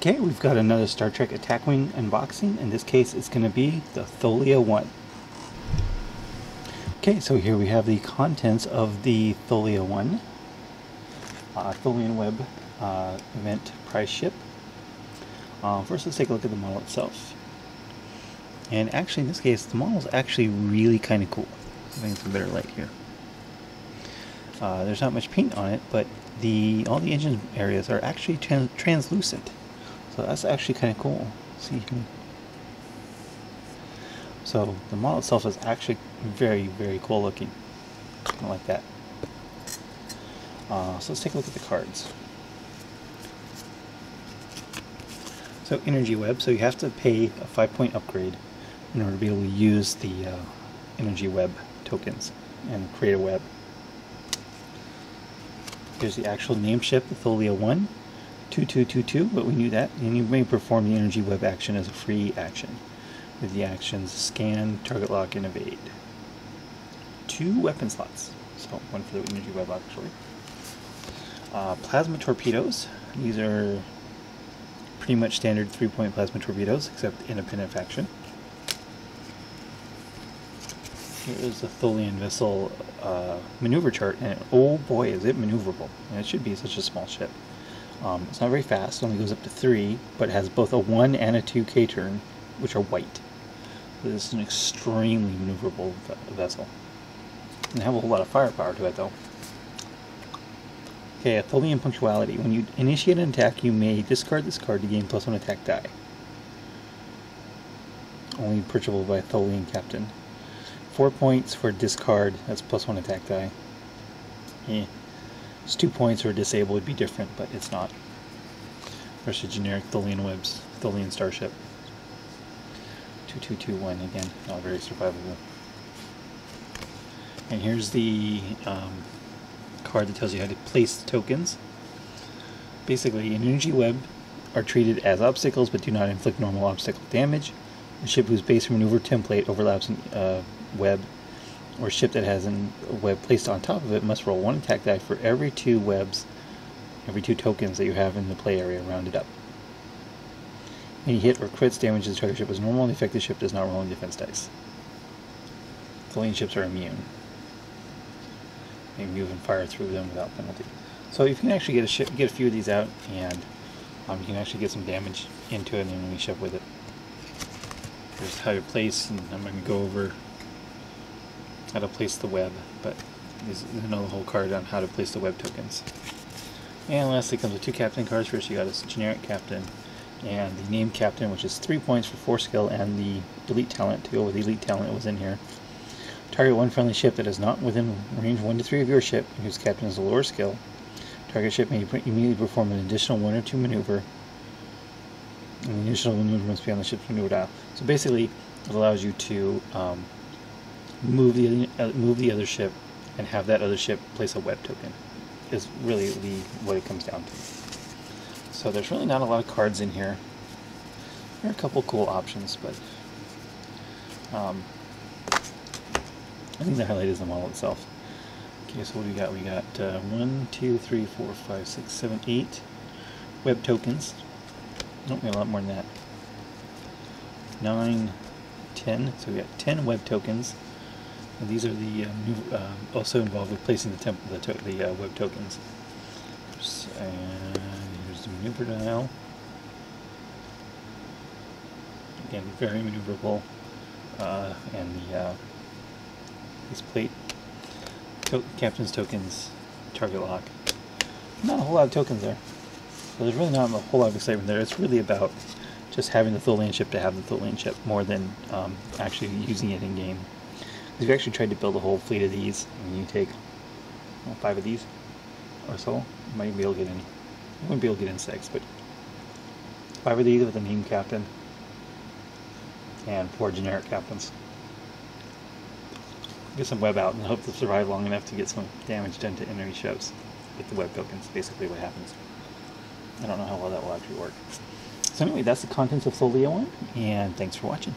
Okay, we've got another Star Trek Attack Wing unboxing. In this case, it's going to be the Tholia One. Okay, so here we have the contents of the Tholia One. Tholian Web event prize ship. First, let's take a look at the model itself. And actually, in this case, the model is actually really kind of cool. I think it's a better light here. There's not much paint on it, but all the engine areas are actually translucent. So that's actually kind of cool. See, so the model itself is actually very, very cool looking. I like that. So let's take a look at the cards. So Energy Web. So you have to pay a 5-point upgrade in order to be able to use the Energy Web tokens and create a web. Here's the actual name ship, the Tholia One. 2222, but we knew that, and you may perform the Energy Web action as a free action with the actions Scan, Target Lock, and Evade. 2 weapon slots, so one for the Energy Web actually. Plasma torpedoes. These are pretty much standard 3-point plasma torpedoes, except independent faction. Here is the Tholian vessel maneuver chart, and oh boy, is it maneuverable! And it should be such a small ship. It's not very fast, it only goes up to 3, but it has both a 1 and a 2 K-turn, which are white. This is an extremely maneuverable vessel. And have a whole lot of firepower to it, though. Okay, a Tholian punctuality. When you initiate an attack, you may discard this card to gain +1 attack die. Only purchasable by a Tholian captain. 4 points for discard, that's +1 attack die. It's 2 points or disable would be different, but it's not. There's a generic Tholian Webs, Tholian Starship. 2221 again, not very survivable. And here's the card that tells you how to place the tokens. Basically, an Energy Web are treated as obstacles but do not inflict normal obstacle damage. A ship whose base maneuver template overlaps a web, or a ship that has a web placed on top of it must roll 1 attack die for every 2 webs, every 2 tokens that you have in the play area, rounded up. Any hit or crits damage the target ship as normal, and the affected ship does not roll any defense dice. Tholian ships are immune. You can move and fire through them without penalty. So you can actually get a few of these out, and you can actually get some damage into an enemy ship with it. Here's how to place, and I'm going to go over how to place the web, but there's another whole card on how to place the web tokens. And lastly comes with 2 captain cards. First you got a generic captain and the named captain, which is 3 points for 4 skill, and the elite talent to go with the elite talent that was in here. Target 1 friendly ship that is not within range 1 to 3 of your ship, whose captain is a lower skill. Target ship may immediately perform an additional 1 or 2 maneuver, and the initial maneuver must be on the ship's maneuver dial. So basically it allows you to move the other ship and have that other ship place a web token, is really what it comes down to. So there's really not a lot of cards in here. There are a couple cool options, but I think the highlight is the model itself. Okay, so what do we got? We got 1, 2, 3, 4, 5, 6, 7, 8 web tokens. Nope, we got a lot more than that. 9, 10. So we got 10 web tokens. And these are the also involved with placing the web tokens. And here's the maneuver dial. Again, very maneuverable. And this plate, captain's tokens, target lock. Not a whole lot of tokens there. So there's really not a whole lot of excitement there. It's really about just having the Tholian ship to have the Tholian ship, more than actually using it in game. We've actually tried to build a whole fleet of these, and you take 5 of these or so, you might be able to get any. You wouldn't be able to get insects, but 5 of these with a named captain and 4 generic captains. Get some web out and hope to survive long enough to get some damage done to enemy ships with the web tokens. Basically what happens. I don't know how well that will actually work. So anyway, that's the contents of Tholia One, and thanks for watching.